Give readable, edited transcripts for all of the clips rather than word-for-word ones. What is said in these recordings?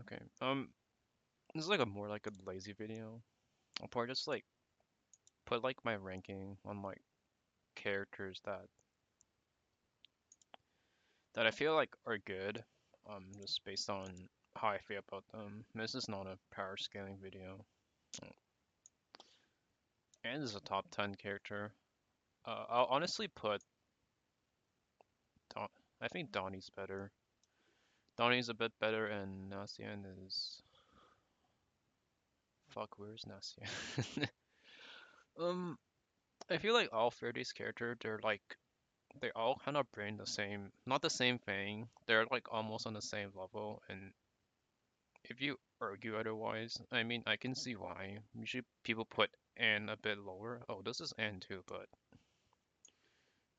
Okay. This is like a more like a lazy video. I'll probably just like put like my ranking on like characters that I feel like are good. Just based on how I feel about them. This is not a power scaling video. And this is a top 10 character. I'll honestly put Don. I think Donnie's better. Donnie's a bit better, and Nacian is. Fuck, where's Nacian? um, I feel like all Fairy's character, they all kind of bring the same, not the same thing. They're like almost on the same level, and if you argue otherwise, I mean, I can see why. Usually people put Anne a bit lower. Oh, this is Anne too, but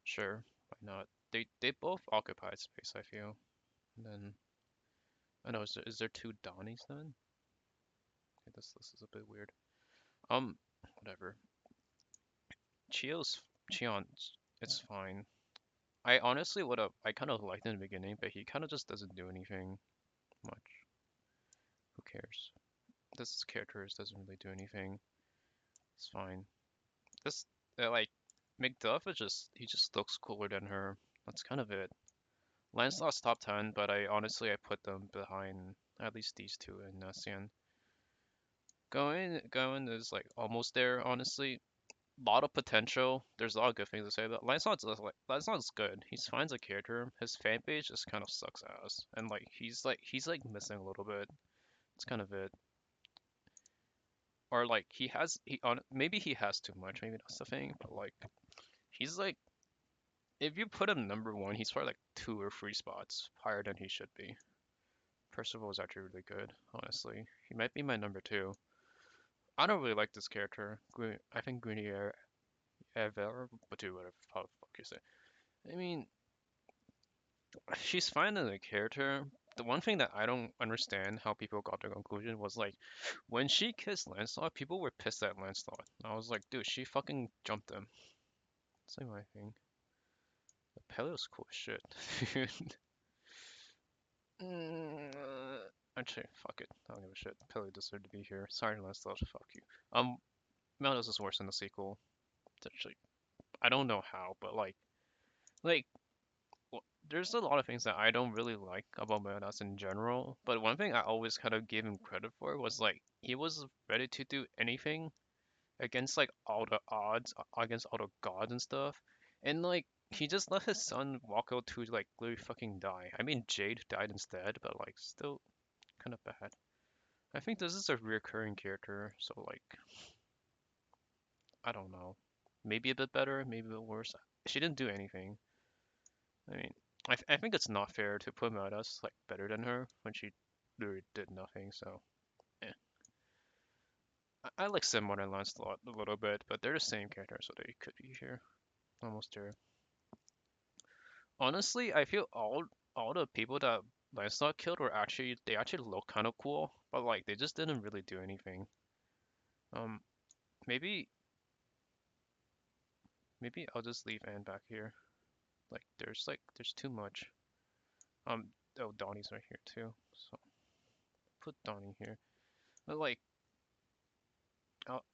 sure, why not? They both occupy space, I feel. And then I know is there two Donnies then? Okay, this is a bit weird. Um, whatever. Chio's Cheon, it's fine. I honestly would have I kind of liked him in the beginning, but he kind of just doesn't do anything much. Who cares? This character doesn't really do anything. It's fine. This like McDuff is just he just looks cooler than her. That's kind of it. Lancelot's top 10, but I put them behind at least these two and Nessian. Going is like almost there, honestly. Lot of potential. There's a lot of good things to say about Lancelot's good. He's fine as a character. His fan page just kind of sucks ass, and he's like missing a little bit. It's kind of it. Or like he on maybe he has too much. Maybe that's the thing. But like he's like if you put him number one, he's probably like 2 or 3 spots higher than he should be. Percival is actually really good, honestly. He might be my number two. I don't really like this character. I think Grenier Ever, but do whatever how the fuck you say. I mean, she's fine as a character. The one thing that I don't understand how people got to the conclusion was like when she kissed Lancelot, people were pissed at Lancelot. I was like, dude, she fucking jumped him. Same my thing. The Peleo's cool as shit. Actually, fuck it. I don't give a shit. Peleo deserved to be here. Sorry, Lancelot. Fuck you. Meliodas is worse in the sequel. Actually, I don't know how, but like there's a lot of things that I don't really like about Meliodas in general, but one thing I always kind of gave him credit for was like he was ready to do anything against like all the odds, against all the gods and stuff, and like he just let his son walk out to like literally fucking die. I mean Jade died instead, but like still kind of bad. I think this is a recurring character, so like I don't know, maybe a bit better, maybe a bit worse. She didn't do anything. I mean, I think it's not fair to put Meliodas like better than her when she literally did nothing. So, eh. I like Sim more than Lancelot a little bit, but they're the same character, so they could be here, almost there. Honestly, I feel all the people that Lancelot killed were actually look kind of cool, but like they just didn't really do anything. Um, maybe maybe I'll just leave Anne back here. Like there's too much. Oh Donnie's right here too, so put Donnie here. But like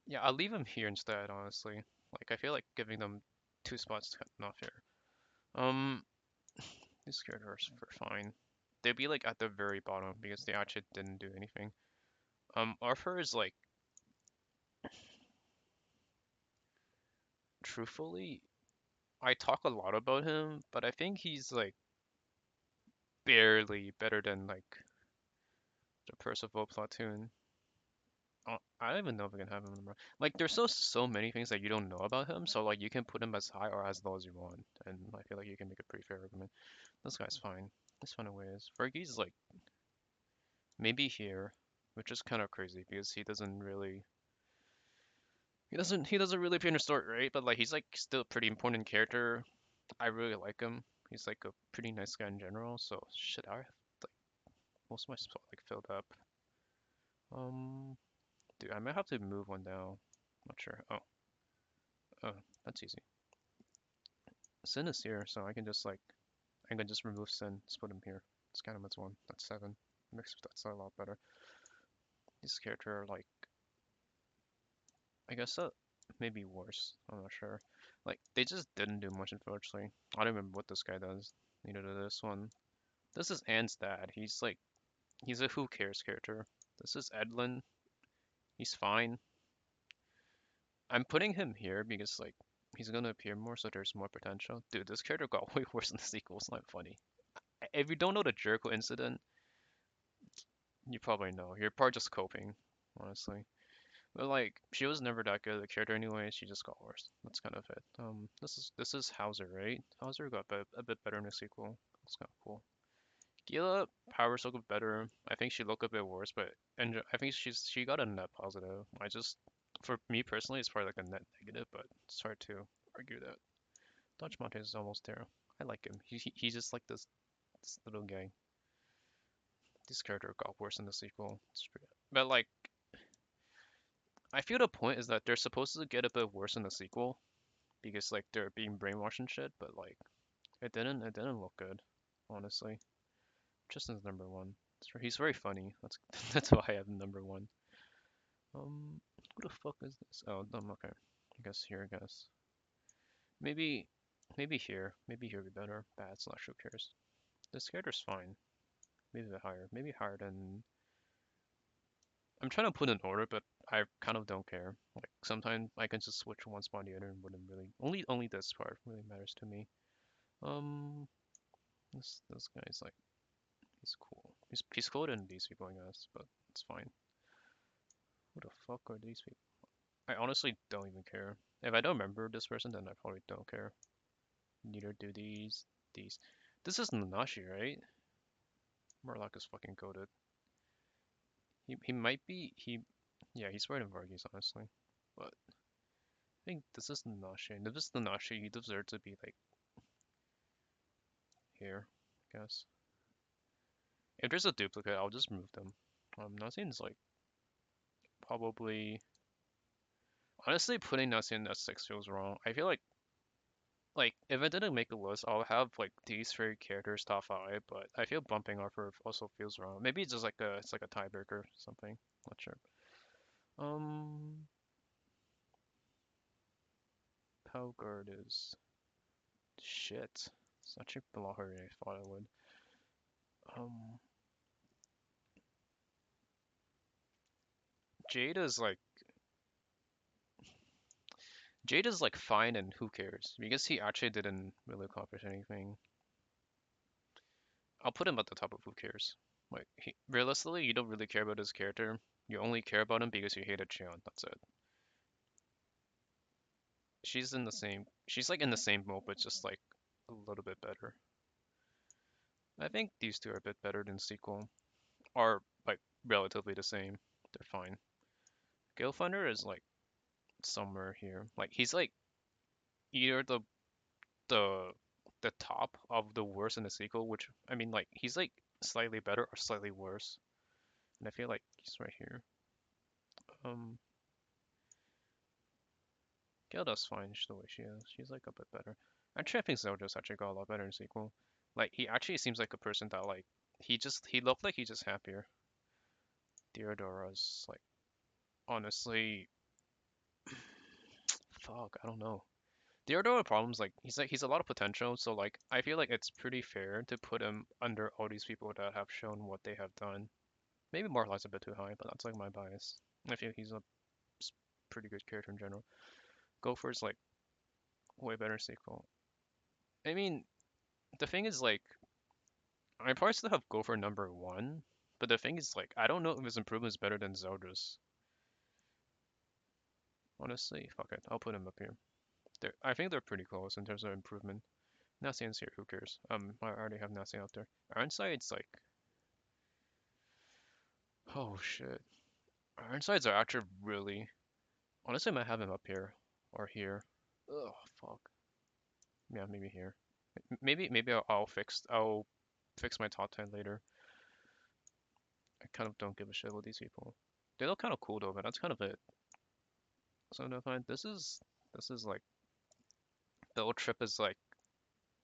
yeah, I'll leave him here instead, honestly. Like, I feel like giving them 2 spots is not fair. Um, these characters are fine. They'd be like at the very bottom because they actually didn't do anything. Arthur is like, truthfully, I talk a lot about him, but I think he's like barely better than like the Percival platoon. I don't even know if we can have him in the like. There's so many things that you don't know about him, so like you can put him as high or as low as you want, and I feel like you can make a pretty fair argument. This guy's fine. He's fine ways. Fergie's like maybe here, which is kind of crazy because he doesn't really appear in the story, right? But like he's like still a pretty important character. I really like him. He's like a pretty nice guy in general. So shit, I have like most of my spot like filled up. Um, dude, I might have to move one down. Not sure. Oh, that's easy. Sin is here, so I can just remove Sin, just put him here. Scan him as one. That's 7. makes that's a lot better. These characters are like, I guess maybe worse. I'm not sure. Like they just didn't do much unfortunately. I don't remember what this guy does. Neither did this one. This is Anne's dad. He's like he's a who cares character. This is Edlin. He's fine. I'm putting him here because like he's gonna appear more, so there's more potential. Dude, this character got way worse in the sequel. It's not funny. If you don't know the Jericho incident, you probably know. You're probably just coping, honestly. But like, she was never that good of a character anyway. She just got worse. That's kind of it. This is Hauser, right? Hauser got a bit better in the sequel. That's kind of cool. Gila powers look a bit better. I think she looked a bit worse, but and I think she got a net positive. For me personally, it's probably like a net negative, but it's hard to argue that. Dodge Monte is almost there. I like him. He's just like this little guy. This character got worse in the sequel. But like, I feel the point is that they're supposed to get a bit worse in the sequel because like they're being brainwashed and shit. But like, it didn't look good, honestly. Tristan's number one. He's very funny. That's that's why I have him number one. Who the fuck is this? Oh, okay. I guess here, I guess. Maybe, maybe here. Maybe here would be better. Bad slash who cares? This character's fine. Maybe a bit higher. Maybe higher than. I'm trying to put in order, but I kind of don't care. Like sometimes I can just switch one spot to the other and wouldn't really. Only this part really matters to me. Um, this guy's like he's cool. He's cooler than these people, I guess, but it's fine. Who the fuck are these people? I honestly don't even care. If I don't remember this person, then I probably don't care. Neither do these. This is Nanashi, right? Murloc is fucking coded. He might be yeah, he's right in Varghese, honestly. But I think this is Nanashi. And if this is Nanashi, he deserves to be like here, I guess. If there's a duplicate, I'll just move them. Nasian's like probably honestly putting Nasian in S6 feels wrong. I feel like if I didn't make a list, I'll have like these three characters top five, but I feel bumping Arthur also feels wrong. Maybe it's just like it's like a tiebreaker or something. Not sure. Um, Pelgard is shit. It's actually below her than I thought it would. Um, Jade is like Jade is like fine and who cares because he actually didn't really accomplish anything. I'll put him at the top of who cares. Like realistically, you don't really care about his character. You only care about him because you hated Cheon. That's it. She's like in the same mode, but just like a little bit better. I think these two are a bit better than sequel, are like relatively the same. They're fine. Gilfunder is like somewhere here. Like he's like either the the top of the worst in the sequel, which I mean like he's like slightly better or slightly worse. And I feel like he's right here. Um Gilda's fine just the way she is. She's like a bit better. Actually I think Zelda's actually got a lot better in sequel. Like he actually seems like a person that like he looked like he's just happier. Theodora's like honestly fuck, I don't know. Theodora problems like he's a lot of potential, so like I feel like it's pretty fair to put him under all these people that have shown what they have done. Maybe Marline's a bit too high, but that's like my bias. I feel he's a pretty good character in general. Gopher's like way better sequel. I mean, the thing is like I probably still have Gopher number one, but the thing is like I don't know if his improvement is better than Zelda's. Honestly, fuck it, I'll put him up here. I think they're pretty close in terms of improvement. Nassian's here, who cares? I already have Nassian out there. Ironside's like, oh shit. Ironsides are actually really, honestly, I might have him up here or here. Oh fuck. Yeah, maybe here. Maybe I'll fix my top 10 later. I kind of don't give a shit about these people. They look kind of cool though, but that's kind of it. So no fine. This is like Bill Trip is like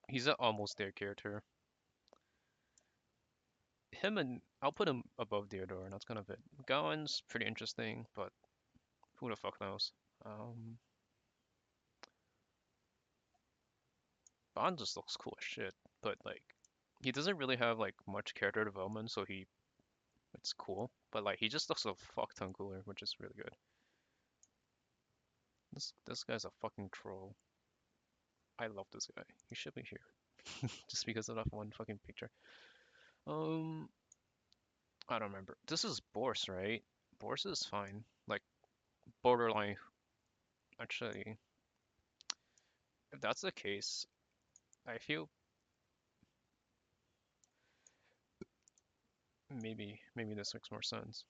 he's an almost there character. him and I'll put him above Theodore, and that's kind of it. Gowan's pretty interesting, but who the fuck knows? Um, Bond just looks cool as shit, but like he doesn't really have like much character development, so it's cool, but like he just looks a fuck ton cooler, which is really good. This guy's a fucking troll. I love this guy. He should be here just because of that one fucking picture. Um, I don't remember. This is Boris, right? Boris is fine. Like borderline. Actually, if that's the case, I feel maybe this makes more sense.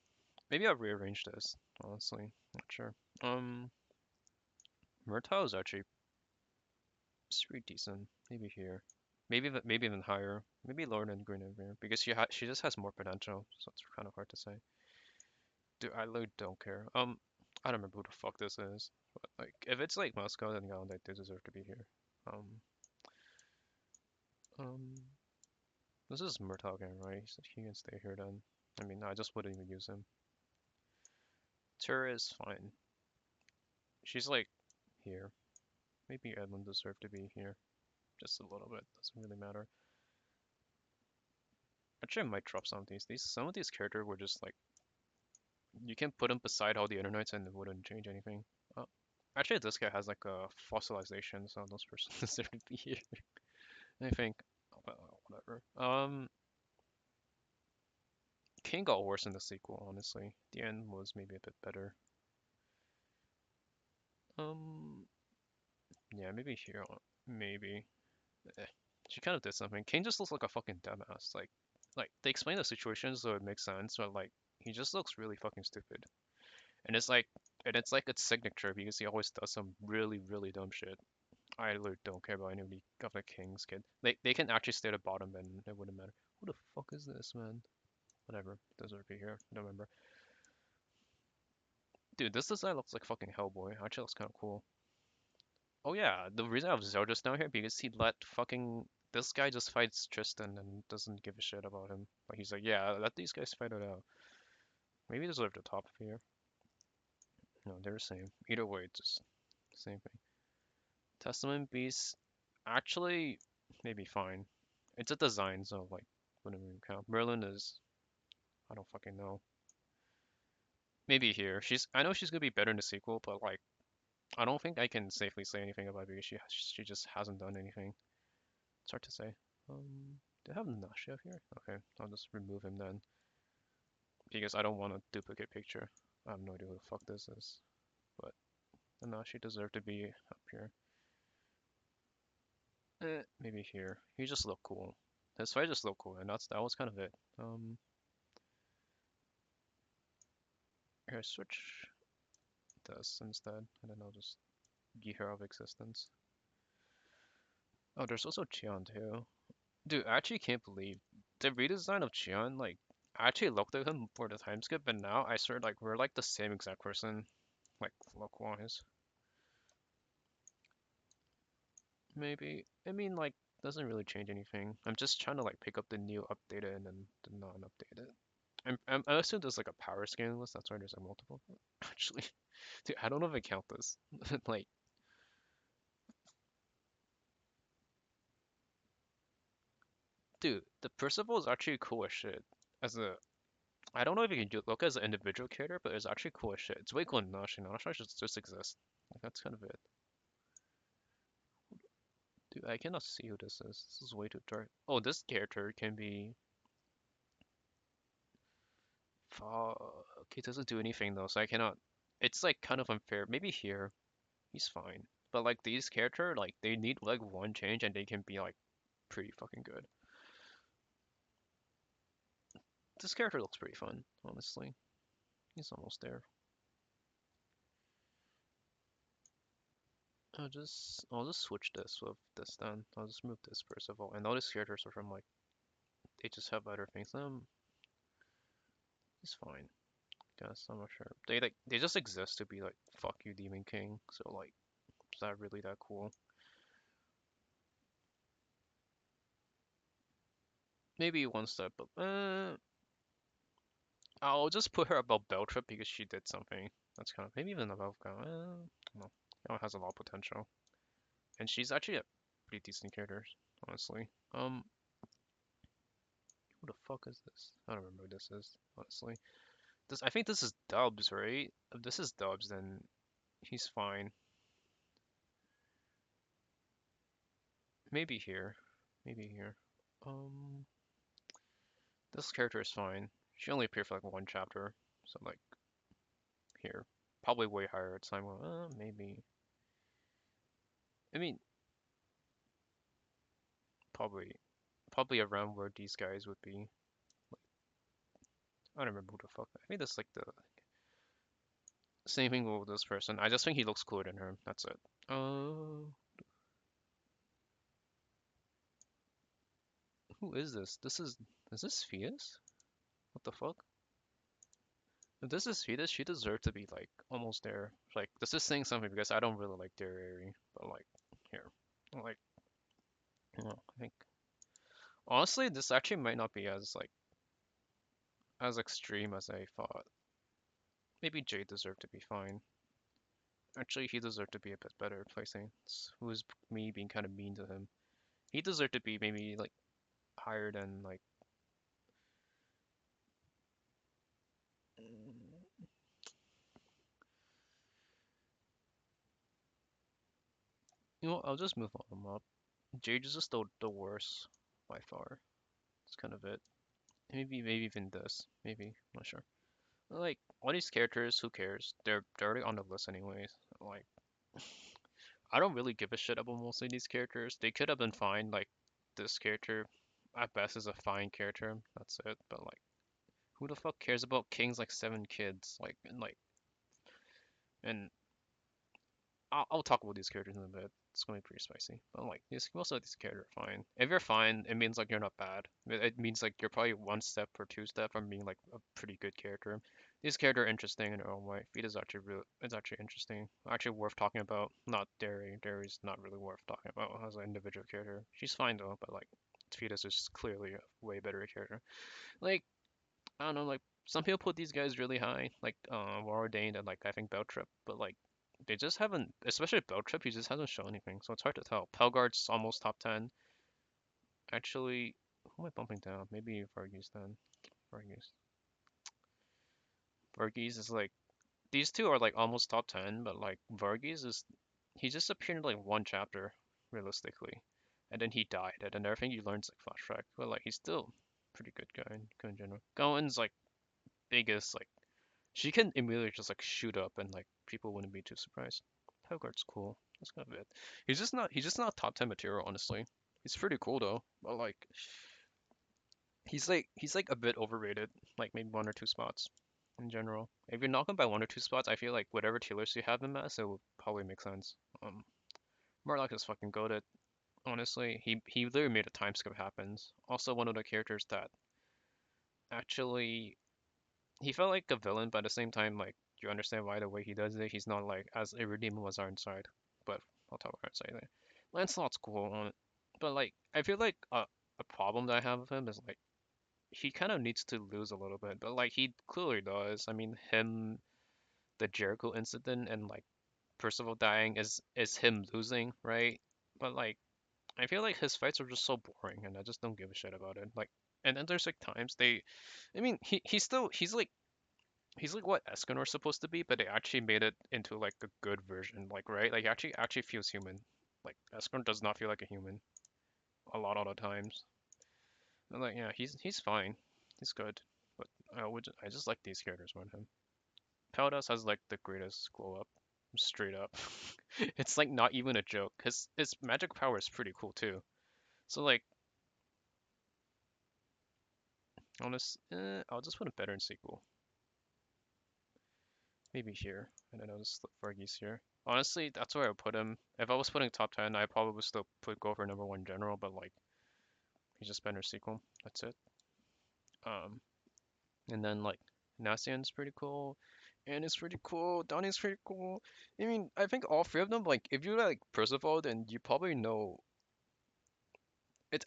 Maybe I'll rearrange this. Honestly, not sure. Um, Murtaugh is actually it's pretty decent. Maybe here. Maybe even higher. Maybe lower than Guinevere because she just has more potential. So it's kind of hard to say. Dude, I literally don't care. I don't remember who the fuck this is. But like, if it's like Moscow, then yeah, they deserve to be here. Um, um, this is Murtaugh again, right? So he can stay here then. I mean, I just wouldn't even use him. Tur is fine. She's like here. Maybe Edmund deserved to be here. Just a little bit. Doesn't really matter. Actually, I might drop some of these. Some of these characters were just like you can put them beside all the internites and it wouldn't change anything. Uh, Actually, this guy has like a fossilization, so those persons deserve to be here. I think. Whatever. King got worse in the sequel, honestly. The end was maybe a bit better. Um, yeah, maybe here. Maybe. Eh. She kind of did something. King just looks like a fucking dumbass. Like they explain the situation so it makes sense, but like he just looks really fucking stupid. And it's like its signature because he always does some really dumb shit. I literally don't care about anybody of the King's kid. They can actually stay at the bottom and it wouldn't matter. Who the fuck is this man? Whatever. Doesn't be here. Don't remember. Dude, this design looks like fucking Hellboy. Actually looks kinda cool. Oh yeah, the reason I have Zeldris down here because he let fucking this guy just fights Tristan and doesn't give a shit about him. Like he's like, yeah, let these guys fight it out. Maybe deserve the top here. No, they're the same. Either way, it's just same thing. Testament Beast, actually, maybe fine. It's a design, so like, wouldn't even count. Merlin is, I don't fucking know. Maybe here. I know she's gonna be better in the sequel, but like, I don't think I can safely say anything about it because she just hasn't done anything. It's hard to say. Do I have Nasha here? Okay, I'll just remove him then because I don't want a duplicate picture. I have no idea who the fuck this is, but Nashi deserved to be up here. Maybe here. He just looked cool. His fight just looked cool, and that was kind of it. Here, switch this instead, and then I'll just be Hero of Existence. Oh, there's also Cheon too. Dude, I actually can't believe the redesign of Cheon, like, I actually looked at him for the time skip, but now I swear, like, we're like the same exact person, like, look-wise. Maybe. I mean, like, doesn't really change anything. I'm just trying to, like, pick up the new updated and then the non-updated. I assume there's, like, a power scaling list, that's why there's a multiple. Actually, dude, I don't know if I count this. Like, dude, the Percival is actually cool as shit. As a I don't know if you can look as an individual character, but it's actually cool as shit. It's way cooler than Nashi. Nashi just exists. Like, that's kind of it. Dude, I cannot see who this is. This is way too dark. Oh, this character can be. Fuck. He doesn't do anything though, so I cannot. It's like kind of unfair. Maybe here, he's fine. But like these character, like they need like one change and they can be like pretty fucking good. This character looks pretty fun, honestly. He's almost there. I'll just switch this with this then. I'll just move this first of all. And all these characters are from like they just have better things. It's fine. Guess I'm not sure. They just exist to be like fuck you Demon King. So like is that really that cool? maybe one step, but I'll just put her above Beltrip because she did something. That's kind of maybe even above Gal. No, Gal has a lot of potential, and she's actually a pretty decent character, honestly. Who the fuck is this? I don't remember who this is, honestly. This I think this is Dubs, right? If this is Dubs, then he's fine. Maybe here, maybe here. Um, this character is fine. She only appeared for like one chapter, so like here, probably way higher at time. Maybe. I mean, probably around where these guys would be. I don't remember who the fuck. I think that's like the same thing with this person. I just think he looks cooler than her. That's it. Who is this? Is this Fetus? What the fuck? If this is Fetus, she deserved to be like almost there. Like this is saying something because I don't really like Derry, but like here, like I think honestly this actually might not be as like as extreme as I thought. Maybe Jade deserved to be fine. Actually, he deserved to be a bit better placing. Who's me being kind of mean to him? He deserved to be maybe like higher than like. mm, You know, I'll just move on up. Jade is just the worst by far. It's kind of it. Maybe even this. Maybe I'm not sure. Like all these characters, who cares? They're already on the list anyways. Like I don't really give a shit about most of these characters. They could have been fine. Like this character, at best, is a fine character. That's it. But like, who the fuck cares about King's like 7 kids? And I'll talk about these characters in a bit. It's gonna be pretty spicy. But like, most of these characters are fine. If you're fine, it means like you're not bad. It means like you're probably one step or two step from being like a pretty good character. These characters are interesting in their own way. Vita's actually real. It's actually interesting. Actually worth talking about. Not Derry. Derry's not really worth talking about as an individual character. She's fine though, but like, Fetus is clearly a way better character. Like, I don't know, like some people put these guys really high, like Warordain and like I think Beltrip, but like they just haven't, especially Beltrip, he just hasn't shown anything, so it's hard to tell. Pelgard's almost top 10. Actually, who am I bumping down? Maybe Varghese then. Varghese. Varghese is like these two are like almost top 10, but like Varghese is he just appeared in like one chapter, realistically, and then he died, and then everything you learn's like flashback, but like he's still pretty good guy in general. Gowen's like biggest like she can immediately just like shoot up and like people wouldn't be too surprised. Helgard's cool. That's kind of it. He's just not top 10 material, honestly. He's pretty cool though. But like he's like a bit overrated, like maybe one or two spots in general. If you knock him by one or two spots, I feel like whatever tier list you have him as, it would probably make sense. Murloc is fucking goated. Honestly, he literally made a time skip happens. Also one of the characters that actually he felt like a villain, but at the same time, like you understand why the way he does it. He's not like as irredeemable as Ironside, but I'll talk about Ironside later. Lancelot's cool on it, but like I feel like a problem that I have with him is like he kind of needs to lose a little bit, but like he clearly does. I mean, the Jericho incident, and like Percival dying is him losing, right? But like I feel like his fights are just so boring, and I just don't give a shit about it. Like, and then there's like times I mean, he's like what Escanor's supposed to be, but they actually made it into like a good version, like right? Like actually feels human. Like Escanor does not feel like a human a lot of the times. And like yeah, he's fine, he's good, but I just like these characters more than him. Peldas has like the greatest glow up, straight up. It's like not even a joke. His magic power is pretty cool too. So like I'll just put him better in sequel. Maybe here. And then I'll just flip Fergie's here. Honestly, that's where I would put him. If I was putting top 10, I probably would still put go for number one general, but like he's just better sequel. That's it. Um, and then like Nassian's pretty cool. And it's pretty cool. Donnie's pretty cool. I mean, I think all three of them, like if you like Percival, then you probably know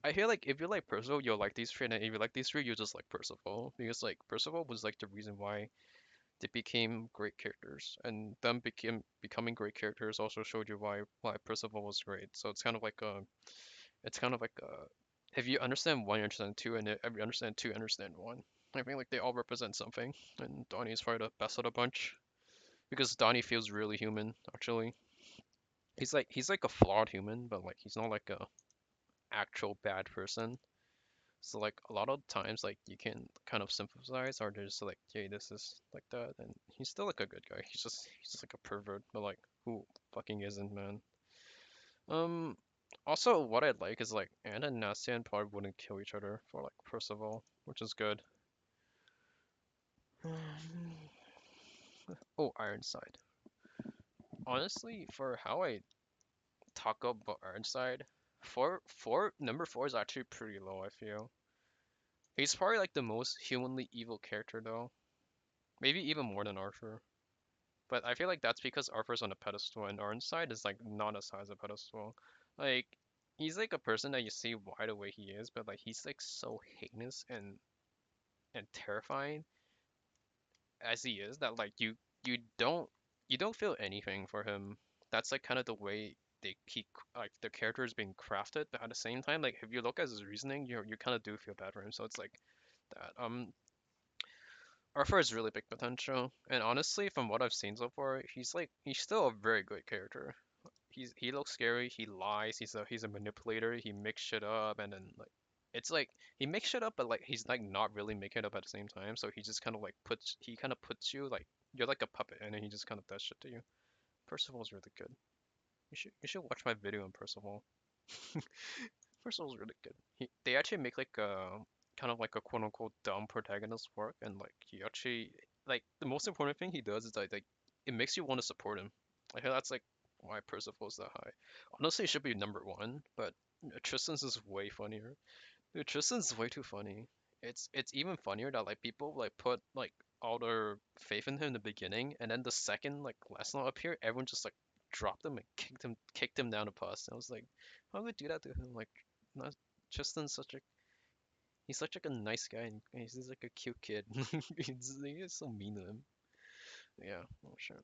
I feel like if you like Percival, you'll like these three, and if you like these three, you'll just like Percival because like Percival was like the reason why they became great characters, and them becoming great characters also showed you why Percival was great. So it's kind of like if you understand one, you understand two, and if you understand two, you understand one. I think like they all represent something, and Donnie is probably the best of the bunch because Donnie feels really human. Actually, he's like a flawed human, but like he's not like a actual bad person. So like a lot of times like you can kind of sympathize or just like, hey, this is like that, and he's still like a good guy. He's just like a pervert, but like who fucking isn't, man? Um, Also what I like is like Anna and Nastian probably wouldn't kill each other for like Percival, which is good. Oh, Ironside. Honestly, for how I talk about Ironside, number four is actually pretty low, I feel. He's probably like the most humanly evil character though. Maybe even more than Arthur. But I feel like that's because Arthur's on a pedestal and Ironside is like not as high as a pedestal. Like he's like a person that you see why the way he is, but like he's like so heinous and terrifying as he is that like you don't you don't feel anything for him. That's like kind of the way they keep like the character is being crafted, but at the same time, like if you look at his reasoning, you kind of do feel bad for him. So it's like that. Arthur has really big potential, and honestly, from what I've seen so far, he's still a very good character. He looks scary. He lies. He's a manipulator. He makes shit up, and then like it's like he makes shit up, but like he's like not really making it up at the same time. So he just kind of like puts you like you're like a puppet, and then he just kind of does shit to you. Percival's really good. You should watch my video on Percival. Percival's really good. They actually make like a kind of like a quote unquote dumb protagonist work, and like he actually like the most important thing he does is like it makes you want to support him. I feel that's like why Percival's that high. Honestly, it should be number one, but Tristan's is way funnier. Dude, Tristan's way too funny. It's even funnier that like people like put like all their faith in him in the beginning, and then the second like Lesnar appeared, everyone just like dropped him and kicked him down the bus. And I was like, how would do that to him? Like, not Tristan's such like a nice guy, and he's like a cute kid. He's so mean to him. Yeah, oh sure.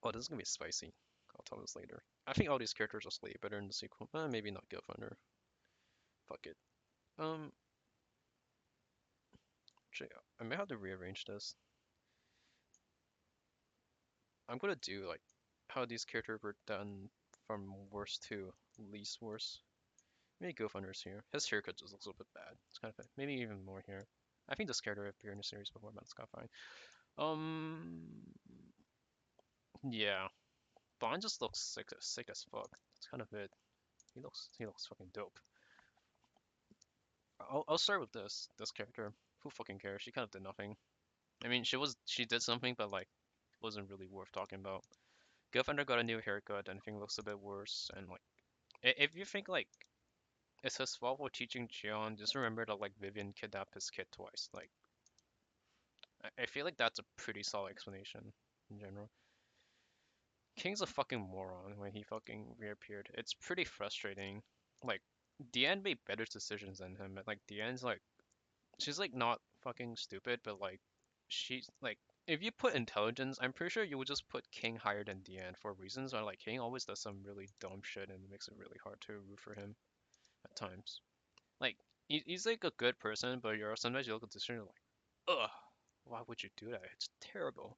Oh, this is gonna be spicy. I'll tell this later. I think all these characters are slightly better in the sequel. Maybe not Gilfunder. Fuck it. Um, actually, I may have to rearrange this. I'm gonna do like how these characters were done from worst to least worst. Maybe Gilfunder's here. His haircut just looks a little bit bad. It's kind of maybe even more here. I think this character appeared in the series before, but it's kind of fine. Yeah. Bond just looks sick as fuck. That's kind of it. He looks fucking dope. I'll start with this character. Who fucking cares? She kind of did nothing. I mean, she did something, but like wasn't really worth talking about. Gilfunder got a new haircut, and thing looks a bit worse. And like, if you think like it's his fault for teaching Jian, just remember that like Vivian kidnapped his kid twice. Like, I feel like that's a pretty solid explanation in general. King's a fucking moron when he fucking reappeared. It's pretty frustrating. Like, Deanne made better decisions than him. Like, Deanne's like, she's like not fucking stupid, but like, she's like, if you put intelligence, I'm pretty sure you would just put King higher than Deanne for reasons. Or like, King always does some really dumb shit and it makes it really hard to root for him at times. Like, he's like a good person, but you're sometimes you look at this and you're like, ugh, why would you do that? It's terrible.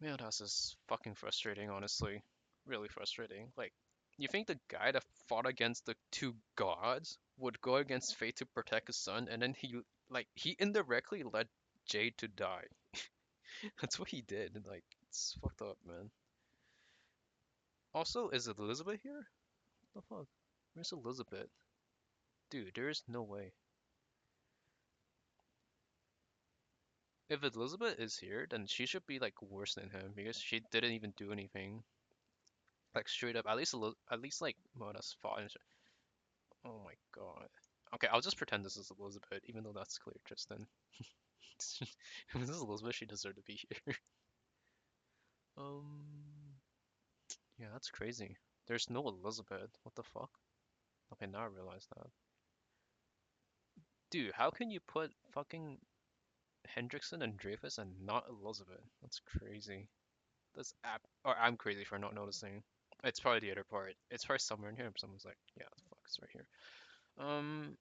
Man, that's just fucking frustrating, honestly. Really frustrating. Like, you think the guy that fought against the two gods would go against fate to protect his son, and then he indirectly led Jade to die. That's what he did. And, like, it's fucked up, man. Also, is Elizabeth here? What the fuck? Where's Elizabeth? Dude, there is no way. If Elizabeth is here, then she should be like worse than him because she didn't even do anything. Like straight up, at least like Mona's fought and oh my god. Okay, I'll just pretend this is Elizabeth, even though that's clear, Tristan. If this is Elizabeth, she deserved to be here. Um, yeah, that's crazy. There's no Elizabeth. What the fuck? Okay, now I realize that. Dude, how can you put fucking Hendrickson and Dreyfus and not Elizabeth? That's crazy. Or I'm crazy for not noticing. It's probably the other part. It's probably somewhere in here. Someone's like, yeah, the fuck, it's right here. Um,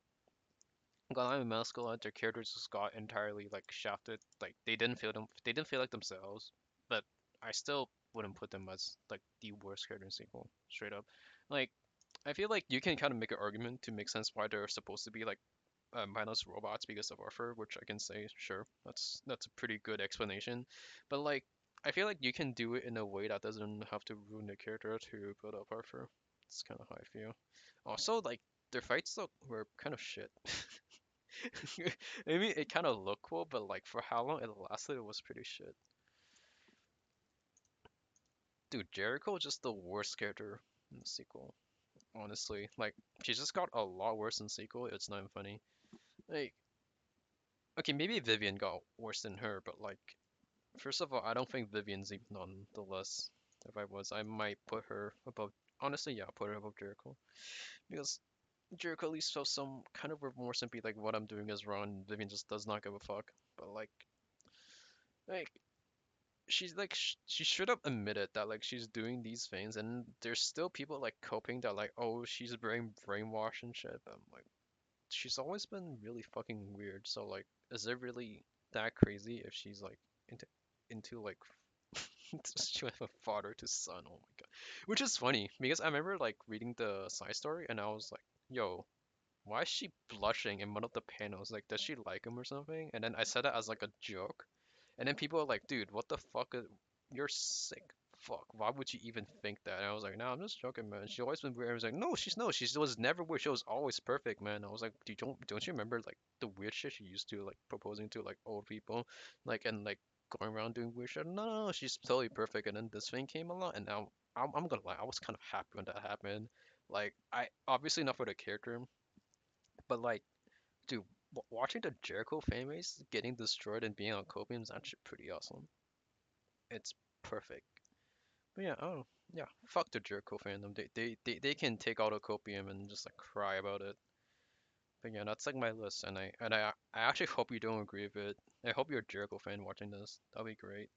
Galam and Mescaline, their characters just got entirely like shafted. Like they didn't feel like themselves. But I still wouldn't put them as like the worst character in sequel, straight up. Like I feel like you can kind of make an argument to make sense why they're supposed to be like mindless robots because of Arthur, which I can say, sure, that's a pretty good explanation. But like, I feel like you can do it in a way that doesn't have to ruin the character to build up Arthur. It's kind of how I feel. Also, like their fights look were kind of shit. I mean, it kind of looked cool, but like for how long it lasted, it was pretty shit. Dude, Jericho is just the worst character in the sequel. Honestly, like she just got a lot worse in sequel. It's not even funny. Like, okay, maybe Vivian got worse than her, but like first of all, I don't think Vivian's even on the list. If I was, I might put her above. Honestly, yeah, put her above Jericho because Jericho at least shows some kind of remorse and be like, what I'm doing is wrong. Vivian just does not give a fuck. But like she's like she should have admitted that like she's doing these things, and there's still people like coping that like, oh, she's brainwashed and shit. But I'm like, she's always been really fucking weird. So like, is it really that crazy if she's like into like she went from father to son. Oh my god, which is funny because I remember like reading the side story and I was like, yo, why is she blushing in one of the panels? Like, does she like him or something? And then I said it as like a joke, and then people are like, dude, what the fuck? You're sick. Fuck, why would you even think that? And I was like, no, I'm just joking, man. She always been weird. I was like, no, she was never weird. She was always perfect, man. I was like, don't you remember like the weird shit she used to like proposing to like old people, like and like going around doing weird shit? No, she's totally perfect. And then this thing came along, and now I'm gonna lie, I was kind of happy when that happened. Like, I obviously not for the character, but like, dude, watching the Jericho fan base getting destroyed and being on copium is actually pretty awesome. It's perfect. But yeah, oh yeah, fuck the Jericho fandom. They can take all the copium and just like cry about it. But yeah, that's like my list, and I actually hope you don't agree with it. I hope you're a Jericho fan watching this. That'd be great.